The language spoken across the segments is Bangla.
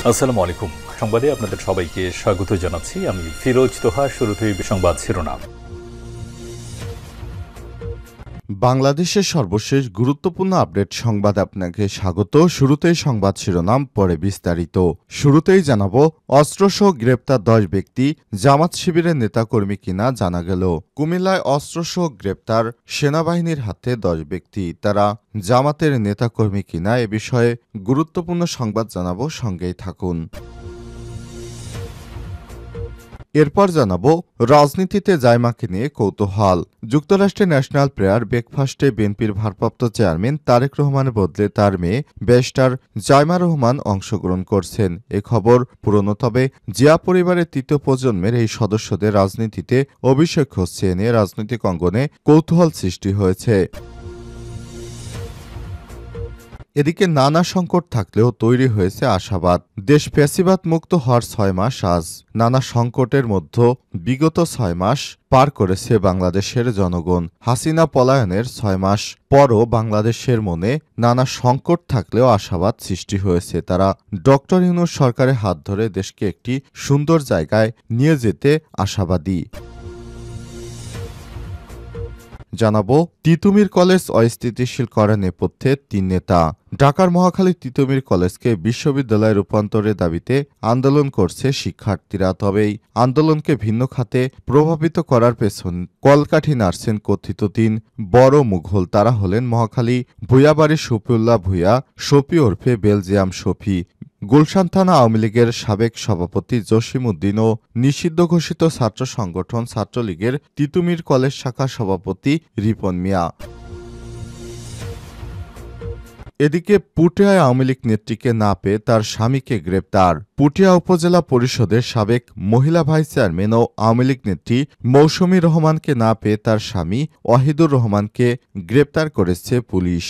আসসালামু আলাইকুম। সংবাদে আপনাদের সবাইকে স্বাগত জানাচ্ছি। আমি ফিরোজ তোহা। শুরুতেই সংবাদ শিরোনাম। বাংলাদেশের সর্বশেষ গুরুত্বপূর্ণ আপডেট সংবাদ আপনাকে স্বাগত। শুরুতেই সংবাদ শিরোনাম, পরে বিস্তারিত। শুরুতেই জানাবো, অস্ত্রসহ গ্রেপ্তার 10 ব্যক্তি জামাত শিবিরের নেতাকর্মী কিনা জানা গেল। কুমিল্লায় অস্ত্রসহ গ্রেপ্তার সেনাবাহিনীর হাতে 10 ব্যক্তি, তারা জামাতের নেতাকর্মী কিনা এ বিষয়ে গুরুত্বপূর্ণ সংবাদ জানাবো, সঙ্গেই থাকুন। এরপর জানাবো, রাজনীতিতে জায়মাকে নিয়ে কৌতূহল। যুক্তরাষ্ট্রের ন্যাশনাল প্রেয়ার ব্রেকফাস্টে বিএনপির ভারপ্রাপ্ত চেয়ারম্যান তারেক রহমানের বদলে তার মেয়ে ব্যারিস্টার জায়মা রহমান অংশগ্রহণ করছেন। এ খবর পুরনো, তবে জিয়া পরিবারের তৃতীয় প্রজন্মের এই সদস্যদের রাজনীতিতে অভিষেক হচ্ছে এ নিয়ে রাজনৈতিক অঙ্গনে কৌতূহল সৃষ্টি হয়েছে। এদিকে নানা সংকট থাকলেও তৈরি হয়েছে আশাবাদ। দেশ ফ্যাসিবাদ মুক্ত হওয়ার 6 মাস আজ। নানা সংকটের মধ্যে বিগত 6 মাস পার করেছে বাংলাদেশের জনগণ। হাসিনা পলায়নের 6 মাস পরও বাংলাদেশের মনে নানা সংকট থাকলেও আশাবাদ সৃষ্টি হয়েছে। তারা ডক্টর ইউনূস সরকারের হাত ধরে দেশকে একটি সুন্দর জায়গায় নিয়ে যেতে আশাবাদী। জানাবো, তিতুমীর কলেজ অস্থিতিশীল করার নেপথ্যে 3 নেতা। ঢাকার মহাখালী তিতুমীর কলেজকে বিশ্ববিদ্যালয়ে রূপান্তরের দাবিতে আন্দোলন করছে শিক্ষার্থীরা। তবে এই আন্দোলনকে ভিন্ন খাতে প্রভাবিত করার পেছন কলকাঠি নাড়ছেন কথিত 3 বড় মুঘল। তারা হলেন মহাখালী ভূঁইয়াবাড়ির শফিউল্লাহ ভূঁইয়া, শফি ওরফে বেলজিয়াম শফি, গুলশান থানা আওয়ামী লীগের সাবেক সভাপতি জসিম উদ্দিন ও নিষিদ্ধ ঘোষিত ছাত্র সংগঠন ছাত্রলীগের তিতুমীর কলেজ শাখার সভাপতি রিপন মিয়া। এদিকে পুঠিয়ায় আওয়ামী লীগ নেত্রীকে না পেয়ে তার স্বামীকে গ্রেপ্তার। পুঠিয়া উপজেলা পরিষদের সাবেক মহিলা ভাইস চেয়ারম্যান ও আওয়ামী লীগ নেত্রী মৌসুমী রহমানকে না পেয়ে তার স্বামী ওয়াহিদুর রহমানকে গ্রেপ্তার করেছে পুলিশ।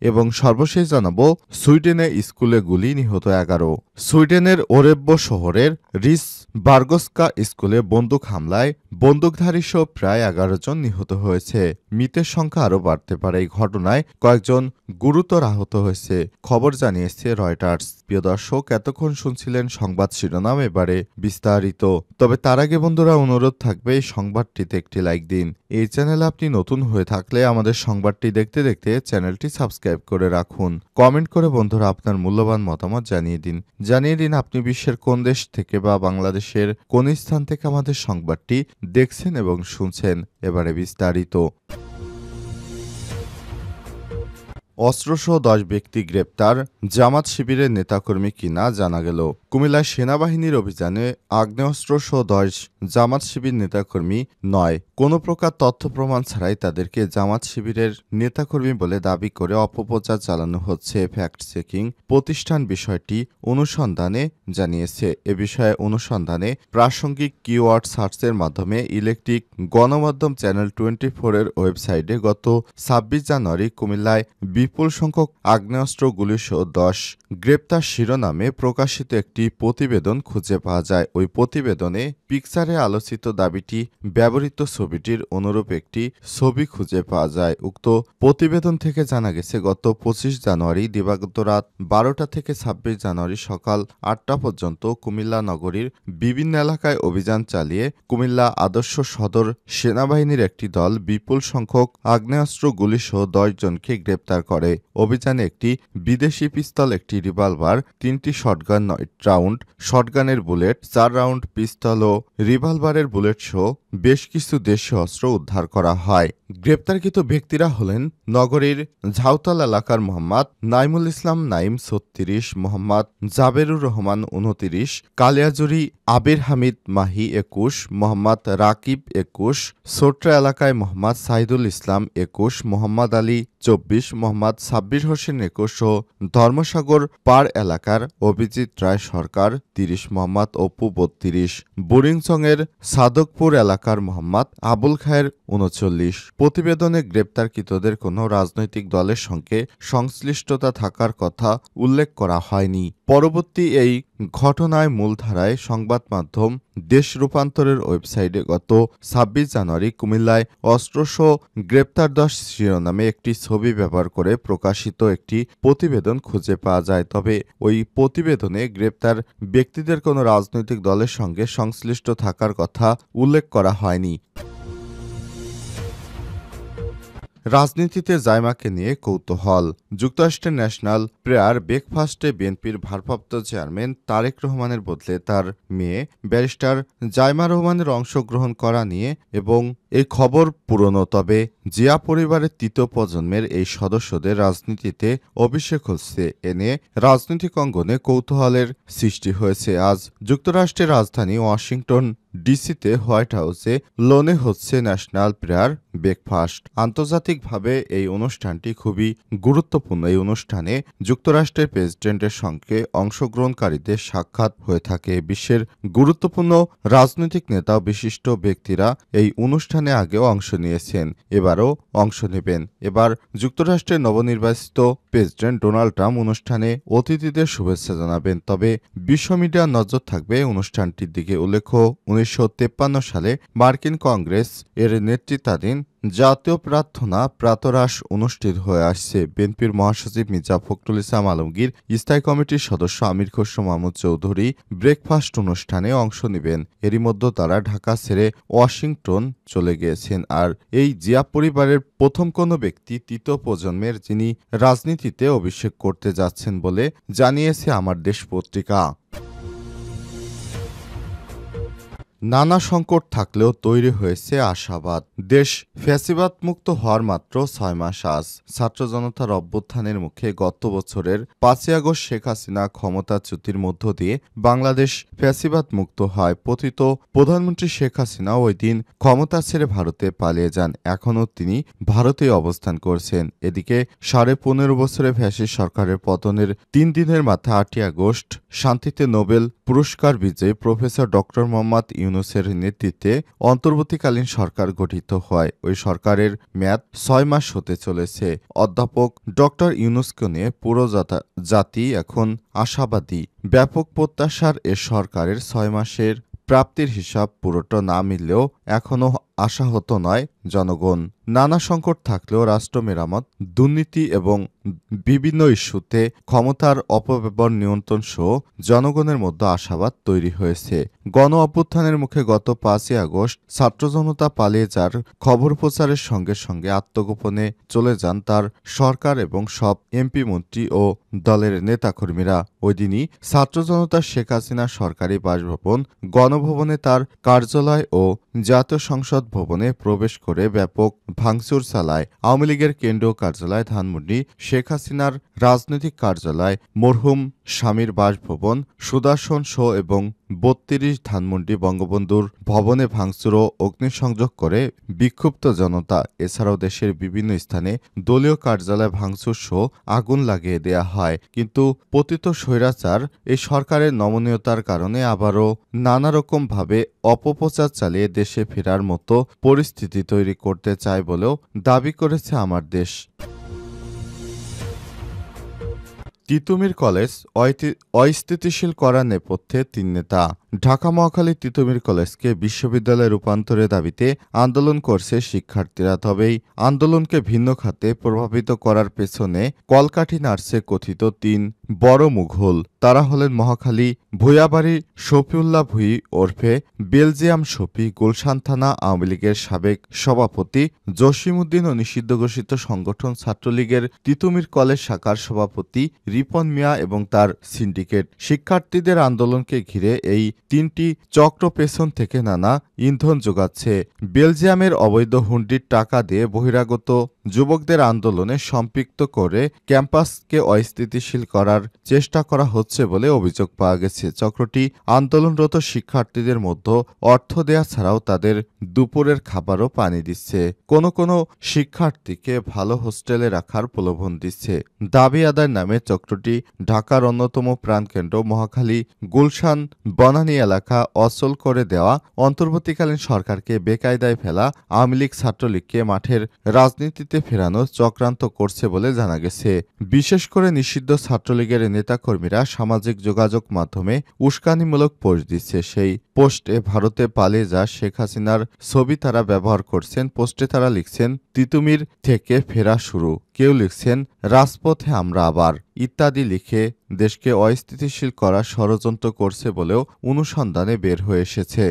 এবং সর্বশেষ জানাবো, সুইডেনে স্কুলে গুলি, নিহত 11। সুইডেনের ওরেব্য শহরের রিস বার্গস্কা স্কুলে বন্দুক হামলায় বন্দুকধারী সহ প্রায় 11 জন নিহত হয়েছে। মৃতের সংখ্যা আরও বাড়তে পারে। এই ঘটনায় কয়েকজন গুরুতর আহত হয়েছে, খবর জানিয়েছে রয়টার্স। প্রিয় দর্শক, এতক্ষণ শুনছিলেন সংবাদ শিরোনাম, এবারে বিস্তারিত। তবে তার আগে বন্ধুরা, অনুরোধ থাকবে এই সংবাদটিতে একটি লাইক দিন। এই চ্যানেলে আপনি নতুন হয়ে থাকলে আমাদের সংবাদটি দেখতে দেখতে চ্যানেলটি সাবস্ক্রাইব করে রাখুন। কমেন্ট করে বন্ধুরা আপনার মূল্যবান মতামত জানিয়ে দিন আপনি বিশ্বের কোন দেশ থেকে বা বাংলাদেশের কোন স্থান থেকে আমাদের সংবাদটি দেখছেন এবং শুনছেন। এবারে বিস্তারিত। অস্ত্রসহ 10 ব্যক্তি গ্রেপ্তার জামাত শিবিরের নেতাকর্মী কিনা জানা গেল। কুমিল্লায় সেনাবাহিনীর অভিযানে আগ্নেয়াস্ত্রসহ 10 জামাত শিবির নেতাকর্মী নয়, কোনো প্রকার তথ্য প্রমাণ ছাড়াই তাদেরকে জামাত শিবিরের নেতাকর্মী বলে দাবি করে অপপ্রচার চালানো হচ্ছে ফ্যাক্ট চেকিং প্রতিষ্ঠান বিষয়টি অনুসন্ধানে জানিয়েছে। এ বিষয়ে অনুসন্ধানে প্রাসঙ্গিক কিওয়ার্ড সার্চের মাধ্যমে ইলেকট্রিক গণমাধ্যম চ্যানেল 24 এর ওয়েবসাইটে গত 26 জানুয়ারি কুমিল্লায় বিপুল সংখ্যক আগ্নেয়াস্ত্র গুলিসহ 10 গ্রেপ্তার শিরোনামে প্রকাশিত একটি প্রতিবেদন খুঁজে পাওয়া যায়। ওই প্রতিবেদনে পিকচারে আলোচিত দাবিটি ব্যবহৃত ছবিটির অনুরূপ একটি ছবি খুঁজে পাওয়া যায়। উক্ত প্রতিবেদন থেকে জানা গেছে, গত 25 জানুয়ারি দিবাগত রাত 12টা থেকে 26 জানুয়ারি সকাল 8টা পর্যন্ত কুমিল্লা নগরীর বিভিন্ন এলাকায় অভিযান চালিয়ে কুমিল্লা আদর্শ সদর সেনাবাহিনীর একটি দল বিপুল সংখ্যক আগ্নেয়াস্ত্র গুলিসহ 10 জনকে গ্রেপ্তার করে। অভিযানে একটি বিদেশি পিস্তল, একটি রিভলভার, 3টি শটগান, 9 রাউন্ড শটগানের বুলেট, 4 রাউন্ড পিস্তল ও রিভলভারের বুলেট সহ বেশ কিছু দেশীয় অস্ত্র উদ্ধার করা হয়। গ্রেপ্তারকৃত ব্যক্তিরা হলেন নগরীর ঝাউতাল এলাকার মোহাম্মদ নাইমুল ইসলাম নাইম 36, মোহাম্মদ জাবেরুর রহমান 29, কালিয়াজুরি আবির হামিদ মাহি 21, মোহাম্মদ রাকিব 21, সোট্রা এলাকায় মোহাম্মদ সাইদুল ইসলাম 21, মোহাম্মদ আলী 24, মোহাম্মদ সাব্বির হোসেন 21 ও ধর্মসাগর পাড় এলাকার অভিজিৎ রায় সরকার 30, মোহাম্মদ অপু 32, বুরিংচংয়ের সাদকপুর এলাকার মোহাম্মদ আবুল খায়ের 39। প্রতিবেদনে গ্রেপ্তারকৃতদের কোনো রাজনৈতিক দলের সঙ্গে সংশ্লিষ্টতা থাকার কথা উল্লেখ করা হয়নি। পরবর্তী এই ঘটনায় মূলধারায় সংবাদ মাধ্যম দেশ রূপান্তরের ওয়েবসাইটে গত ২৬ জানুয়ারি কুমিল্লায় অস্ত্রসহ গ্রেপ্তার ১০ শিরোনামে একটি ছবি ব্যবহার করে প্রকাশিত একটি প্রতিবেদন খুঁজে পাওয়া যায়। তবে ওই প্রতিবেদনে গ্রেপ্তার ব্যক্তিদের কোনো রাজনৈতিক দলের সঙ্গে সংশ্লিষ্ট থাকার কথা উল্লেখ করা হয়নি। রাজনীতিতে জাইমাকে নিয়ে কৌতূহল। যুক্তরাষ্ট্রের ন্যাশনাল প্রেয়ার ব্রেকফাস্টে বিএনপির ভারপ্রাপ্ত চেয়ারম্যান তারেক রহমানের বদলে তার মেয়ে ব্যারিস্টার জাইমা রহমানের অংশগ্রহণ করা নিয়ে এবং এই খবর পুরনো, তবে জিয়া পরিবারের তৃতীয় প্রজন্মের এই সদস্যদের রাজনীতিতে অভিষেক হচ্ছে এ নিয়ে রাজনৈতিক অঙ্গনে কৌতূহলের সৃষ্টি হয়েছে। আজ যুক্তরাষ্ট্রের রাজধানী ওয়াশিংটন ডিসিতে হোয়াইট হাউসে লোনে হচ্ছে ন্যাশনাল প্রেয়ার ব্রেকফাস্ট। আন্তর্জাতিকভাবে এই অনুষ্ঠানটি খুবই গুরুত্বপূর্ণ। এই অনুষ্ঠানে যুক্তরাষ্ট্রের প্রেসিডেন্টের সঙ্গে অংশগ্রহণকারীদের সাক্ষাৎ হয়ে থাকে। বিশ্বের গুরুত্বপূর্ণ রাজনৈতিক নেতা ও বিশিষ্ট ব্যক্তিরা এই অনুষ্ঠানে আগেও অংশ নিয়েছেন, এবারও অংশ নেবেন। এবার যুক্তরাষ্ট্রের নবনির্বাচিত প্রেসিডেন্ট ডোনাল্ড ট্রাম্প অনুষ্ঠানে অতিথিদের শুভেচ্ছা জানাবেন। তবে বিশ্ব মিডিয়ার নজর থাকবে অনুষ্ঠানটির দিকে। উল্লেখ্য, ১৯৫৩ সালে মার্কিন কংগ্রেস এর নেতৃত্বাধীন জাতীয় প্রার্থনা প্রাতরাশ অনুষ্ঠিত হয়ে আসছে। বিএনপির মহাসচিব মির্জা ফখরুল ইসলাম আলমগীর, স্থায়ী কমিটির সদস্য আমির খসরু মাহমুদ চৌধুরী ব্রেকফাস্ট অনুষ্ঠানে অংশ নেবেন। এরই মধ্যে তারা ঢাকা ছেড়ে ওয়াশিংটন চলে গিয়েছেন। আর এই জিয়া পরিবারের প্রথম কোনো ব্যক্তি তৃতীয় প্রজন্মের যিনি রাজনীতিতে অভিষেক করতে যাচ্ছেন বলে জানিয়েছে আমার দেশ পত্রিকা। নানা সংকট থাকলেও তৈরি হয়েছে আশাবাদ। দেশ ফ্যাসিবাদ মুক্ত হওয়ার মাত্র ৬ মাস আজ। ছাত্র জনতার অভ্যুত্থানের মুখে গত বছরের ৫ই আগস্ট শেখ হাসিনা ক্ষমতাচ্যুতির মধ্য দিয়ে বাংলাদেশ ফ্যাসিবাদ মুক্ত হয়। পতিত প্রধানমন্ত্রী শেখ হাসিনা ওই দিন ক্ষমতা ছেড়ে ভারতে পালিয়ে যান। এখনও তিনি ভারতেই অবস্থান করছেন। এদিকে ১৫.৫ বছরে ফ্যাসিস্ট সরকারের পতনের ৩ দিনের মাথায় ৮ই আগস্ট শান্তিতে নোবেল পুরস্কার বিজয়ী প্রফেসর ডক্টর মোহাম্মদ ইউনূসের নেতৃত্বে অন্তর্বর্তীকালীন সরকার গঠিত হয়। ওই সরকারের মেয়াদ ৬ মাস হতে চলেছে। অধ্যাপক ডক্টর ইউনূসকে নিয়ে পুরো জাতি এখন আশাবাদী। ব্যাপক প্রত্যাশার এ সরকারের ৬ মাসের প্রাপ্তির হিসাব পুরোটা না মিললেও এখনও আশাহত নয় জনগণ। নানা সংকট থাকলেও রাষ্ট্র মেরামত, দুর্নীতি এবং বিভিন্ন ইস্যুতে ক্ষমতার অপব্যবহার নিয়ন্ত্রণ সহ জনগণের মধ্যে আশাবাদ তৈরি হয়েছে। গণ অভ্যুত্থানের মুখে গত ৫ই আগস্ট ছাত্র জনতা পালিয়ে যার খবর প্রচারের সঙ্গে সঙ্গে আত্মগোপনে চলে যান তার সরকার এবং সব এমপি মন্ত্রী ও দলের নেতাকর্মীরা। ওই দিনই ছাত্র জনতা শেখ হাসিনা সরকারি বাসভবন, গণভবনে তার কার্যালয় ও জাতীয় সংসদ ভবনে প্রবেশ করে ব্যাপক ভাঙচুর চালায়। আওয়ামী লীগের কেন্দ্রীয় কার্যালয় ধানমন্ডি, শেখ হাসিনার রাজনৈতিক কার্যালয়, মরহুম স্বামীর বাসভবন সুদর্শন শো এবং ৩২ ধানমন্ডি বঙ্গবন্ধুর ভবনে ভাঙচুর ও অগ্নিসংযোগ করে বিক্ষুব্ধ জনতা। এছাড়াও দেশের বিভিন্ন স্থানে দলীয় কার্যালয় ভাঙচুর সহ আগুন লাগিয়ে দেয়া হয়। কিন্তু পতিত স্বৈরাচার এই সরকারের নমনীয়তার কারণে আবারও নানা রকমভাবে অপপ্রচার চালিয়ে দেশে ফেরার মতো পরিস্থিতি তৈরি করতে চায় বলেও দাবি করেছে আমার দেশ। তিতুমীর কলেজ অস্থিতিশীল করার নেপথ্যে ৩ নেতা। ঢাকা মহাখালী তিতুমীর কলেজকে বিশ্ববিদ্যালয়ে রূপান্তরের দাবিতে আন্দোলন করছে শিক্ষার্থীরা। তবে এই আন্দোলনকে ভিন্ন খাতে প্রভাবিত করার পেছনে কলকাঠি নাড়ছে কথিত ৩ বড় মুঘল। তারা হলেন মহাখালী ভূঁইয়াবাড়ি শফিউল্লাহ ভূঁই ওরফে বেলজিয়াম শফি, গুলশান থানা আওয়ামী লীগের সাবেক সভাপতি জসিমউদ্দিন ও নিষিদ্ধ ঘোষিত সংগঠন ছাত্রলীগের তিতুমীর কলেজ শাখার সভাপতি রিপন মিয়া এবং তার সিন্ডিকেট। শিক্ষার্থীদের আন্দোলনকে ঘিরে এই ৩টি চক্র পেছন থেকে নানা ইন্ধন যোগাচ্ছে। বেলজিয়ামের অবৈধ হুন্ডির টাকা দিয়ে বহিরাগত যুবকদের আন্দোলনে সম্পৃক্ত করে ক্যাম্পাসকে অস্থিতিশীল করার চেষ্টা করা হচ্ছে বলে অভিযোগ পাওয়া গেছে। চক্রটি আন্দোলনরত শিক্ষার্থীদের মধ্যে অর্থ দেয়া ছাড়াও তাদের দুপুরের খাবারও পানি দিচ্ছে। কোনো কোনো শিক্ষার্থীকে ভালো হোস্টেলে রাখার প্রলোভন দিচ্ছে। দাবি আদায়ের নামে চক্রটি ঢাকার অন্যতম প্রাণকেন্দ্র মহাখালী গুলশান বনানী এলাকা অচল করে দেওয়া, অন্তর্বর্তীকালীন সরকারকে বেকায়দায় ফেলা, আওয়ামী লীগ ছাত্রলীগকে মাঠের রাজনীতি রাজনীতিতে ফেরানোর চক্রান্ত করছে বলে জানা গেছে। বিশেষ করে নিষিদ্ধ ছাত্রলীগের নেতাকর্মীরা সামাজিক যোগাযোগ মাধ্যমে উস্কানিমূলক পোস্ট দিচ্ছে। সেই পোস্টে ভারতে পালিয়ে যা শেখ হাসিনার ছবি তারা ব্যবহার করছেন। পোস্টে তারা লিখছেন, তিতুমির থেকে ফেরা শুরু, কেউ লিখছেন রাজপথে আমরা আবার ইত্যাদি লিখে দেশকে অস্থিতিশীল করার ষড়যন্ত্র করছে বলেও অনুসন্ধানে বের হয়ে এসেছে।